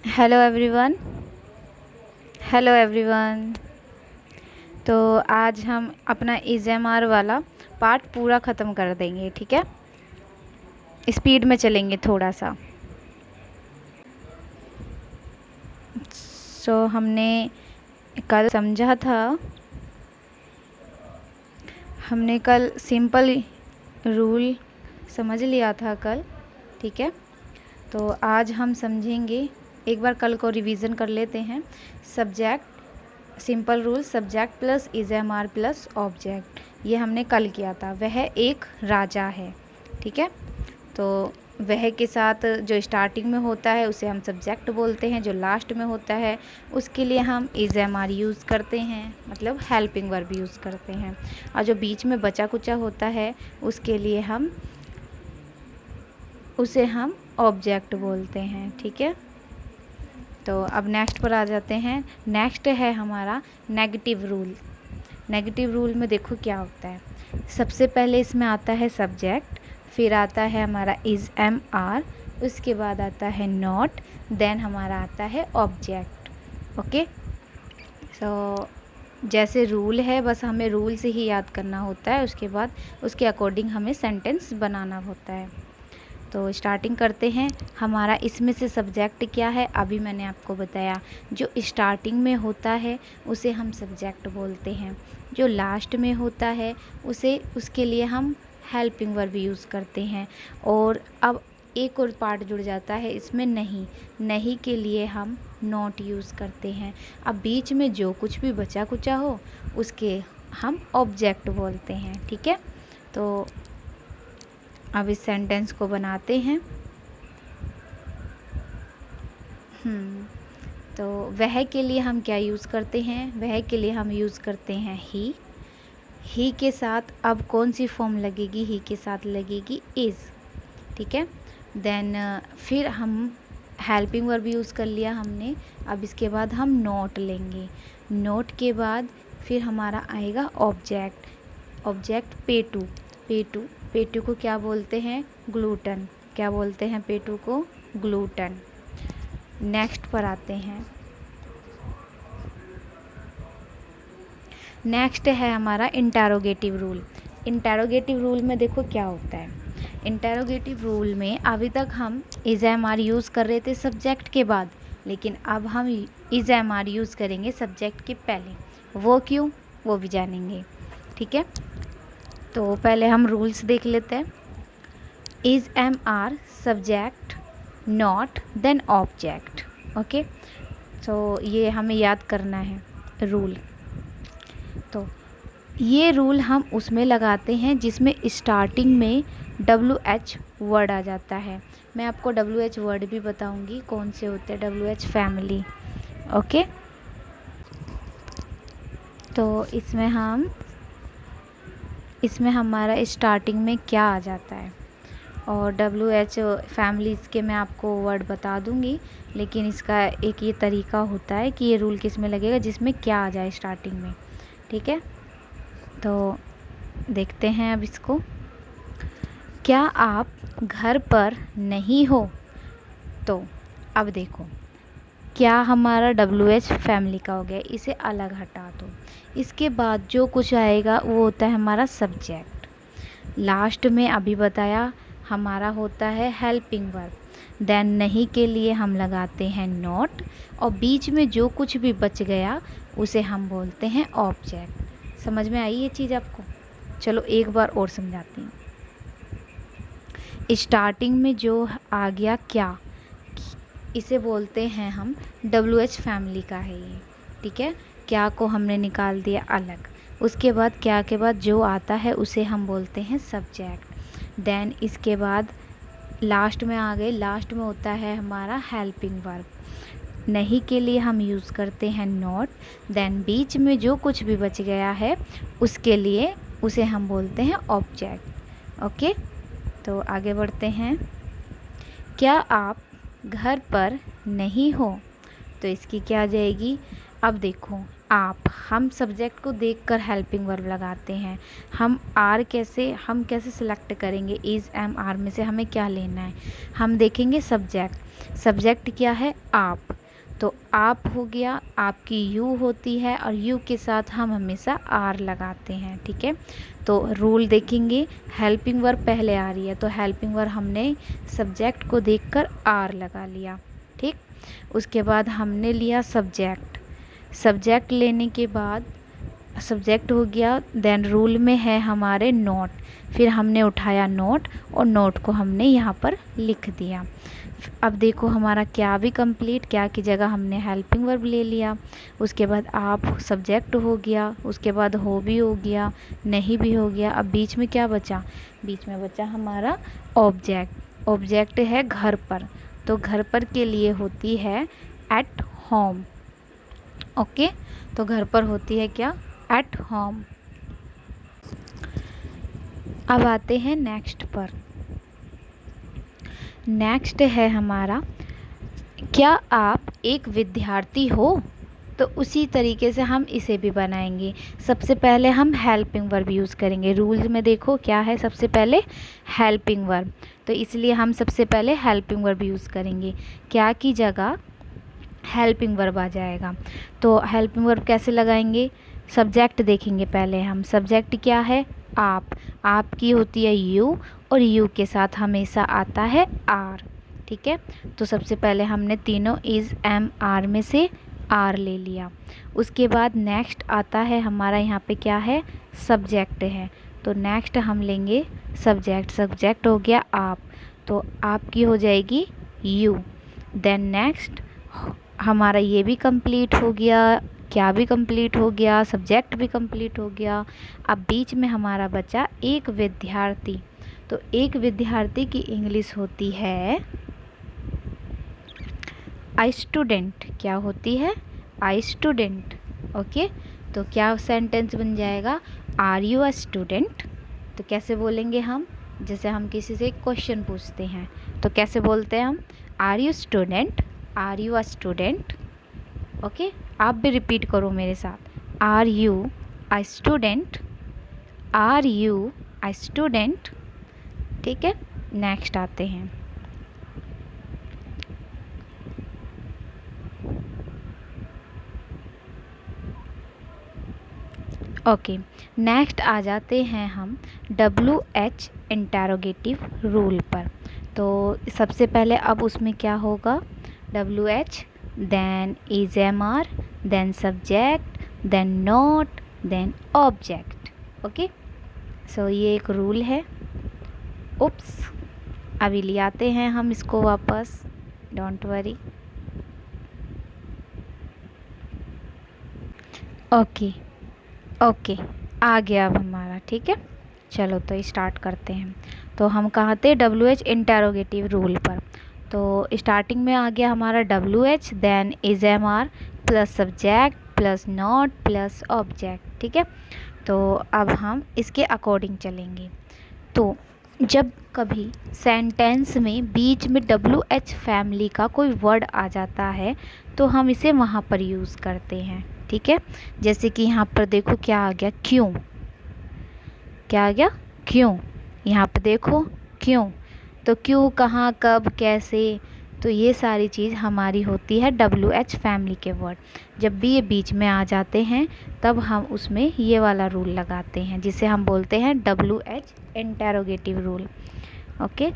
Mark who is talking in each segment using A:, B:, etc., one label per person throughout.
A: Hello everyone. Hello everyone. तो आज हम अपना एसएमआर वाला पार्ट पूरा ख़त्म कर देंगे, ठीक है। स्पीड में चलेंगे थोड़ा सा। हमने कल समझा था, हमने कल सिंपल रूल समझ लिया था कल, ठीक है। तो आज हम समझेंगे, एक बार कल को रिवीजन कर लेते हैं। Subject simple rule, subject plus ASMR plus object, ये हमने कल किया था। वह एक राजा है, ठीक है। तो वह के साथ जो स्टार्टिंग में होता है उसे हम सब्जेक्ट बोलते हैं, जो लास्ट में होता है उसके लिए हम एसएमआर यूज़ करते हैं, मतलब हेल्पिंग वर्ब यूज़ करते हैं। और जो बीच में बचा कुचा होता है उसके लिए उसे हम ऑब्जेक्ट बोलते हैं, ठीक है। तो अब नेक्स्ट पर आ जाते हैं। नेक्स्ट है हमारा नेगेटिव रूल। नेगेटिव रूल में देखो क्या होता है। सबसे पहले इसमें आता है सब्जेक्ट, फिर आता है हमारा इज एम आर, उसके बाद आता है नॉट, देन हमारा आता है ऑब्जेक्ट। ओके। सो जैसे रूल है, बस हमें रूल से ही याद करना होता है, उसके बाद उसके अकॉर्डिंग हमें सेंटेंस बनाना होता है। तो स्टार्टिंग करते हैं। हमारा इसमें से सब्जेक्ट क्या है, अभी मैंने आपको बताया। जो स्टार्टिंग में होता है उसे हम सब्जेक्ट बोलते हैं, जो लास्ट में होता है उसके लिए हम हेल्पिंग वर्ब यूज़ करते हैं। और अब एक और पार्ट जुड़ जाता है इसमें, नहीं। नहीं के लिए हम नॉट यूज़ करते हैं। अब बीच में जो कुछ भी बचा कुचा हो उसके हम ऑब्जेक्ट बोलते हैं, ठीक है। तो अब इस सेंटेंस को बनाते हैं। तो वह के लिए हम क्या यूज़ करते हैं, वह के लिए हम यूज़ करते हैं ही के साथ अब कौन सी फॉर्म लगेगी, ही के साथ लगेगी इज़, ठीक है। देन फिर हम हेल्पिंग वर्ब यूज़ कर लिया हमने। अब इसके बाद हम नॉट लेंगे। नॉट के बाद फिर हमारा आएगा ऑब्जेक्ट। ऑब्जेक्ट पेटू। पेटू को क्या बोलते हैं, ग्लूटन। क्या बोलते हैं पेटू को, ग्लूटन। नेक्स्ट पर आते हैं। नेक्स्ट है हमारा इंटेरोगेटिव रूल। इंटेरोगेटिव रूल में देखो क्या होता है। इंटेरोगेटिव रूल में अभी तक हम इज एम आर यूज़ कर रहे थे सब्जेक्ट के बाद, लेकिन अब हम इज एम आर यूज़ करेंगे सब्जेक्ट के पहले। वो क्यों, वो भी जानेंगे, ठीक है। तो पहले हम रूल्स देख लेते हैं। Is M are subject, not, then object. Okay. तो ये हमें याद करना है रूल। तो ये रूल हम उसमें लगाते हैं जिसमें स्टार्टिंग में WH वर्ड आ जाता है। मैं आपको WH वर्ड भी बताऊंगी कौन से होते हैं, WH फैमिली। ओके। तो इसमें हमारा स्टार्टिंग में क्या आ जाता है, और WH फैमिलीज़ के मैं आपको वर्ड बता दूंगी, लेकिन इसका एक ये तरीका होता है कि ये रूल किस में लगेगा, जिसमें क्या आ जाए स्टार्टिंग में, ठीक है। तो देखते हैं अब इसको। क्या आप घर पर नहीं हो, तो अब देखो क्या हमारा WH फैमिली का हो गया, इसे अलग हटा दो। इसके बाद जो कुछ आएगा वो होता है हमारा सब्जेक्ट। लास्ट में अभी बताया हमारा होता है हेल्पिंग वर्ब। देन नहीं के लिए हम लगाते हैं नॉट, और बीच में जो कुछ भी बच गया उसे हम बोलते हैं ऑब्जेक्ट। समझ में आई ये चीज़ आपको? चलो एक बार और समझाती हूँ। स्टार्टिंग में जो आ गया क्या, इसे बोलते हैं हम WH फैमिली का है ये, ठीक है। क्या को हमने निकाल दिया अलग। उसके बाद क्या के बाद जो आता है उसे हम बोलते हैं सब्जेक्ट। देन इसके बाद लास्ट में आ गए। लास्ट में होता है हमारा हेल्पिंग वर्ब। नहीं के लिए हम यूज़ करते हैं नॉट। देन बीच में जो कुछ भी बच गया है उसके लिए उसे हम बोलते हैं ऑब्जेक्ट। ओके। तो आगे बढ़ते हैं। क्या आप घर पर नहीं हो, तो इसकी क्या आ जाएगी। अब देखो आप। हम सब्जेक्ट को देखकर हेल्पिंग वर्ब लगाते हैं। हम कैसे सिलेक्ट करेंगे इज़ एम आर में से हमें क्या लेना है। हम देखेंगे सब्जेक्ट क्या है, आप। तो आप हो गया, आपकी यू होती है और यू के साथ हम हमेशा आर लगाते हैं, ठीक है। तो रूल देखेंगे, हेल्पिंग वर्ब पहले आ रही है तो हेल्पिंग वर्ब हमने सब्जेक्ट को देखकर आर लगा लिया, ठीक। उसके बाद हमने लिया सब्जेक्ट लेने के बाद सब्जेक्ट हो गया, देन रूल में है हमारे नोट। फिर हमने उठाया नोट और नोट को हमने यहाँ पर लिख दिया। अब देखो हमारा क्या भी कंप्लीट, क्या की जगह हमने हेल्पिंग वर्ब ले लिया। उसके बाद आप सब्जेक्ट हो गया, उसके बाद हो भी हो गया, नहीं भी हो गया। अब बीच में क्या बचा, बीच में बचा हमारा ऑब्जेक्ट है घर पर। तो घर पर के लिए होती है एट होम, ओके। तो घर पर होती है क्या, एट होम। अब आते हैं नेक्स्ट पर। नेक्स्ट है हमारा, क्या आप एक विद्यार्थी हो। तो उसी तरीके से हम इसे भी बनाएंगे। सबसे पहले हम हेल्पिंग वर्ब यूज़ करेंगे। रूल्स में देखो क्या है, सबसे पहले हेल्पिंग वर्ब, तो इसलिए हम सबसे पहले हेल्पिंग वर्ब यूज़ करेंगे। क्या की जगह हेल्पिंग वर्ब आ जाएगा। तो हेल्पिंग वर्ब कैसे लगाएंगे, सब्जेक्ट देखेंगे पहले हम। सब्जेक्ट क्या है, आप की होती है यू और यू के साथ हमेशा आता है आर, ठीक है। तो सबसे पहले हमने तीनों इज़ एम आर में से आर ले लिया। उसके बाद नेक्स्ट आता है हमारा, यहाँ पे क्या है, सब्जेक्ट है। तो नेक्स्ट हम लेंगे सब्जेक्ट हो गया आप, तो आपकी हो जाएगी यू। देन नेक्स्ट हमारा ये भी कंप्लीट हो गया, क्या भी कंप्लीट हो गया, सब्जेक्ट भी कंप्लीट हो गया। अब बीच में हमारा बचा एक विद्यार्थी। तो एक विद्यार्थी की इंग्लिश होती है आई स्टूडेंट। क्या होती है, आई स्टूडेंट, ओके। तो क्या सेंटेंस बन जाएगा, आर यू अ स्टूडेंट। तो कैसे बोलेंगे हम, जैसे हम किसी से क्वेश्चन पूछते हैं तो कैसे बोलते हैं हम, are you student, are you a student, okay. आप भी रिपीट करो मेरे साथ, are you a student, are you a student, ठीक है। नेक्स्ट आते हैं, ओके। नेक्स्ट आ जाते हैं हम WH इंटरोगेटिव रूल पर। तो सबसे पहले अब उसमें क्या होगा, WH then is M R then subject then not then object, okay. So ये एक रूल है। उप्स, अभी ले आते हैं हम इसको वापस, डोंट वरी, ओके आ गया अब हमारा, ठीक है। चलो तो स्टार्ट करते हैं। तो हम कहाँ थे, WH इंटरोगेटिव रूल पर। तो स्टार्टिंग में आ गया हमारा WH then is M are plus subject plus not plus object, ठीक है। तो अब हम इसके अकॉर्डिंग चलेंगे। तो जब कभी सेंटेंस में बीच में WH फैमिली का कोई वर्ड आ जाता है तो हम इसे वहाँ पर यूज़ करते हैं, ठीक है। जैसे कि यहाँ पर देखो क्या आ गया, क्यों। क्या आ गया, क्यों। यहाँ पर देखो क्यों, तो क्यों, कहाँ, कब, कैसे, तो ये सारी चीज़ हमारी होती है WH फैमिली के वर्ड। जब भी ये बीच में आ जाते हैं तब हम उसमें ये वाला रूल लगाते हैं जिसे हम बोलते हैं WH इंटरोगेटिव रूल, ओके।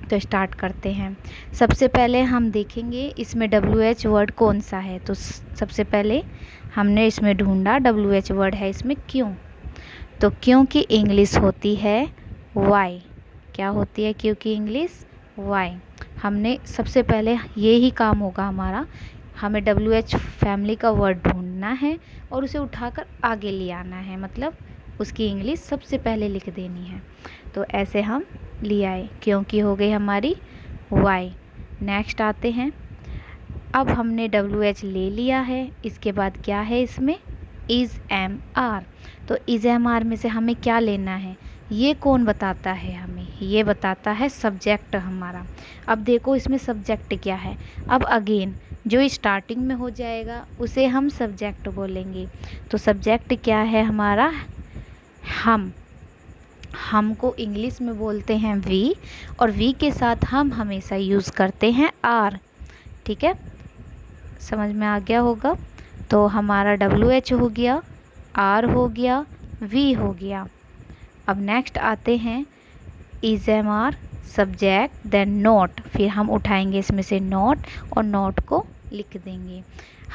A: तो स्टार्ट करते हैं। सबसे पहले हम देखेंगे इसमें WH वर्ड कौन सा है। तो सबसे पहले हमने इसमें ढूंढा, WH वर्ड है इसमें क्यों। तो क्यों की इंग्लिश होती है वाई। क्या होती है क्यों की इंग्लिश, वाई। हमने सबसे पहले ये ही काम होगा हमारा, हमें WH फैमिली का वर्ड ढूंढना है और उसे उठाकर आगे ले आना है, मतलब उसकी इंग्लिश सबसे पहले लिख देनी है। तो ऐसे हम ले आए, क्योंकि हो गई हमारी वाई। नेक्स्ट आते हैं, अब हमने WH ले लिया है, इसके बाद क्या है इसमें, इज़ एम आर। तो इज़ एम आर में से हमें क्या लेना है, ये कौन बताता है हमें, ये बताता है सब्जेक्ट हमारा। अब देखो इसमें सब्जेक्ट क्या है। अब अगेन जो स्टार्टिंग में हो जाएगा उसे हम सब्जेक्ट बोलेंगे। तो सब्जेक्ट क्या है हमारा, हम को इंग्लिश में बोलते हैं वी, और वी के साथ हम हमेशा यूज़ करते हैं आर। ठीक है, समझ में आ गया होगा। तो हमारा WH हो गया, आर हो गया, वी हो गया। अब नेक्स्ट आते हैं EZMR सब्जेक्ट देन नोट, फिर हम उठाएंगे इसमें से नोट और नोट को लिख देंगे।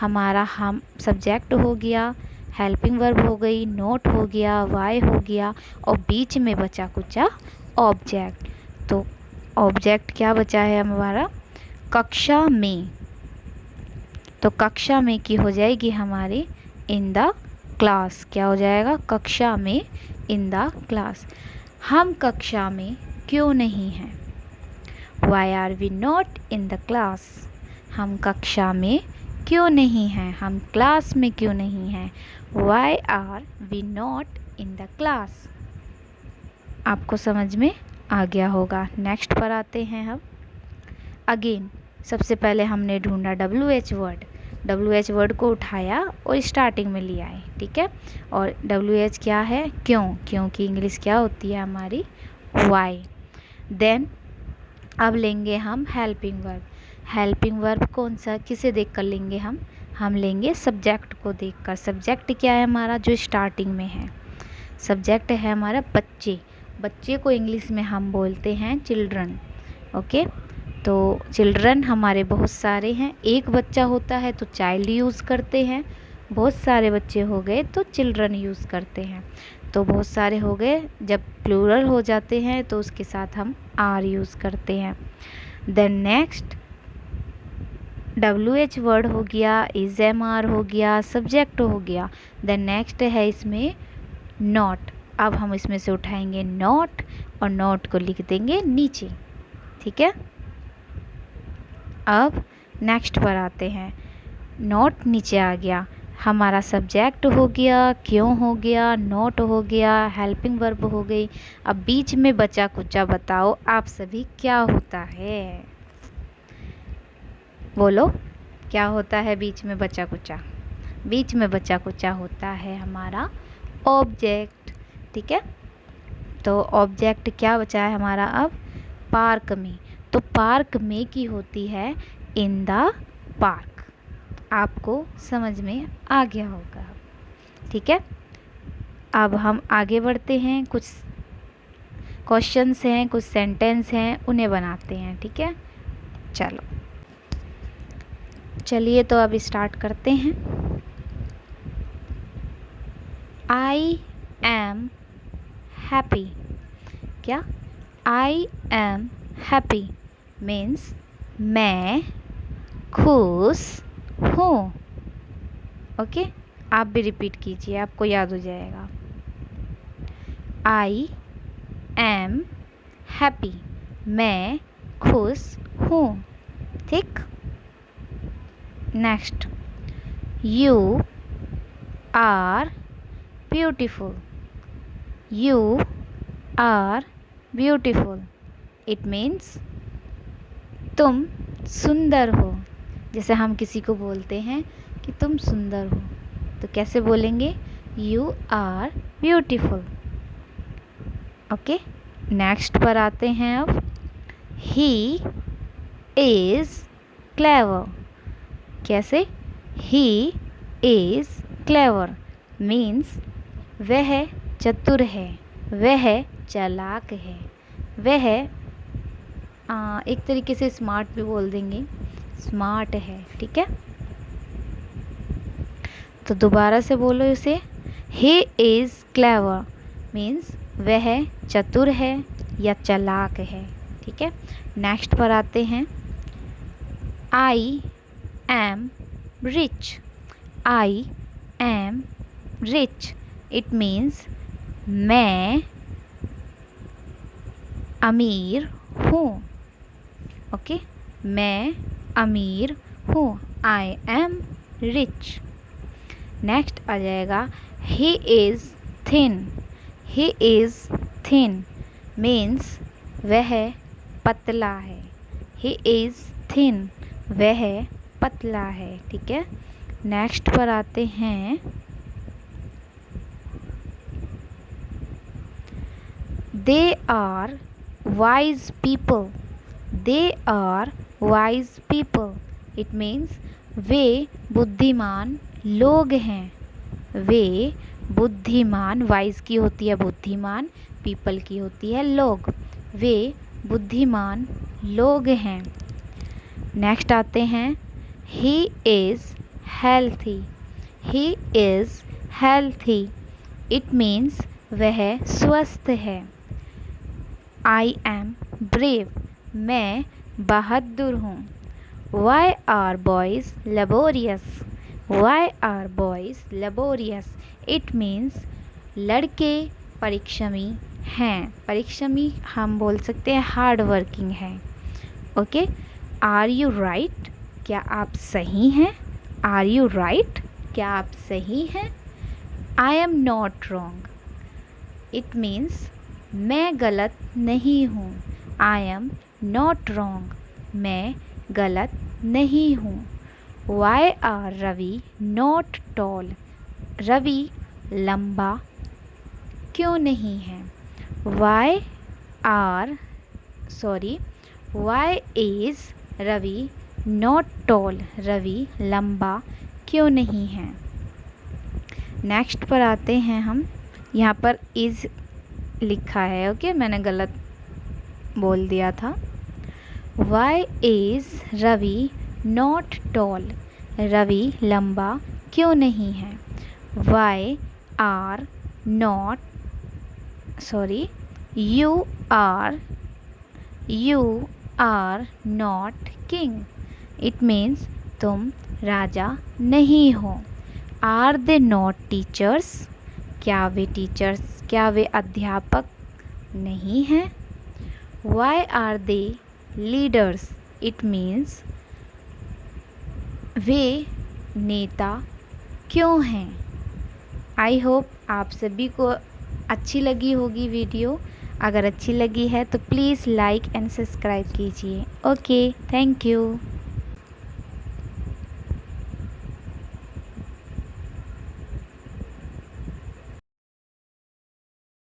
A: हमारा हम सब्जेक्ट हो गया, हेल्पिंग वर्ब हो गई, नोट हो गया, वाई हो गया, और बीच में बचा कुचा ऑब्जेक्ट। तो ऑब्जेक्ट क्या बचा है हमारा, कक्षा में। तो कक्षा में की हो जाएगी हमारी इन द क्लास। क्या हो जाएगा, कक्षा में इन द क्लास। हम कक्षा में क्यों नहीं हैं, why are we not in the class. हम कक्षा में क्यों नहीं हैं, हम क्लास में क्यों नहीं हैं, why are we not in the class. आपको समझ में आ गया होगा। नेक्स्ट पर आते हैं हम। अगेन सबसे पहले हमने ढूंढा WH वर्ड, WH वर्ड को उठाया और स्टार्टिंग में लिया है। ठीक है, और WH क्या है, क्यों, क्योंकि इंग्लिश क्या होती है हमारी, वाई। देन अब लेंगे हम हेल्पिंग वर्ब। हेल्पिंग वर्ब कौन सा, किसे देख कर लेंगे हम लेंगे सब्जेक्ट को देखकर। सब्जेक्ट क्या है हमारा, जो स्टार्टिंग में है। सब्जेक्ट है हमारा बच्चे। बच्चे को इंग्लिश में हम बोलते हैं चिल्ड्रन। ओके, तो चिल्ड्रन हमारे बहुत सारे हैं। एक बच्चा होता है तो चाइल्ड यूज़ करते हैं, बहुत सारे बच्चे हो गए तो चिल्ड्रन यूज़ करते हैं। तो बहुत सारे हो गए, जब प्लूरल हो जाते हैं तो उसके साथ हम आर यूज़ करते हैं। देन नेक्स्ट WH वर्ड हो गया, EZMR हो गया, सब्जेक्ट हो गया। देन नेक्स्ट है इसमें नॉट। अब हम इसमें से उठाएंगे नॉट और नॉट को लिख देंगे नीचे। ठीक है, अब नेक्स्ट पर आते हैं। नोट नीचे आ गया, हमारा सब्जेक्ट हो गया, क्यों हो गया, नोट हो गया, हेल्पिंग वर्ब हो गई। अब बीच में बचा कुचा बताओ आप सभी क्या होता है, बोलो क्या होता है बीच में बचा कुचा। बीच में बचा कुचा होता है हमारा ऑब्जेक्ट। ठीक है, तो ऑब्जेक्ट क्या बचा है हमारा अब, पार्क में। तो पार्क में की होती है इन द पार्क। आपको समझ में आ गया होगा। ठीक है, अब हम आगे बढ़ते हैं। कुछ क्वेश्चंस हैं, कुछ सेंटेंस हैं, उन्हें बनाते हैं। ठीक है, चलिए तो अब स्टार्ट करते हैं। I am happy. क्या, आई एम हैप्पी मीन्स मैं खुश हूँ। ओके, आप भी रिपीट कीजिए, आपको याद हो जाएगा। आई एम हैप्पी, मैं खुश हूँ। ठीक, next, you are beautiful. You are beautiful, it means तुम सुंदर हो। जैसे हम किसी को बोलते हैं कि तुम सुंदर हो, तो कैसे बोलेंगे, you are beautiful. Okay, next पर आते हैं अब। He is clever. कैसे, ही इज़ क्लेवर मीन्स वह चतुर है, वह चालाक है, वह एक तरीके से स्मार्ट भी बोल देंगे, स्मार्ट है। ठीक है, तो दोबारा से बोलो इसे, ही इज़ क्लेवर मीन्स वह चतुर है या चालाक है। ठीक है, नेक्स्ट पर आते हैं। I am rich. I am rich, it means मैं अमीर हूँ। ओके, मैं अमीर हूँ, आई एम रिच। नेक्स्ट आ जाएगा, he is thin. He is thin means वह पतला है। ही इज़ थिन, वह पतला है। ठीक है, नेक्स्ट पर आते हैं। They are wise people, they are wise people, it means वे बुद्धिमान लोग हैं। वे बुद्धिमान, वाइज की होती है बुद्धिमान, पीपल की होती है लोग। वे बुद्धिमान लोग हैं। नेक्स्ट आते हैं। He is healthy, he is healthy, it means वह स्वस्थ है। आई एम ब्रेव, मैं बहादुर हूँ। Why are boys laborious, why are boys laborious, it means लड़के परिश्रमी हैं। परिश्रमी हम बोल सकते हैं हार्ड वर्किंग हैं। ओके, आर यू राइट, क्या आप सही हैं? आर यू राइट, क्या आप सही हैं? I am not wrong, it means मैं गलत नहीं हूँ। आई एम नॉट रॉन्ग, मैं गलत नहीं हूँ। Why are Ravi not tall, Ravi लंबा क्यों नहीं है? Why is Ravi not tall, Ravi लंबा क्यों नहीं है? नेक्स्ट पर आते हैं हम। यहाँ पर इज़ लिखा है, ओके, मैंने गलत बोल दिया था। Why is Ravi not tall, Ravi लंबा क्यों नहीं है? Why are not you are not king, it means तुम राजा नहीं हो। आर दे नॉट टीचर्स, क्या वे अध्यापक नहीं हैं? Why are they leaders, it means वे नेता क्यों हैं? आई होप आप सभी को अच्छी लगी होगी वीडियो। अगर अच्छी लगी है तो प्लीज़ लाइक एंड सब्सक्राइब कीजिए। Okay, thank you.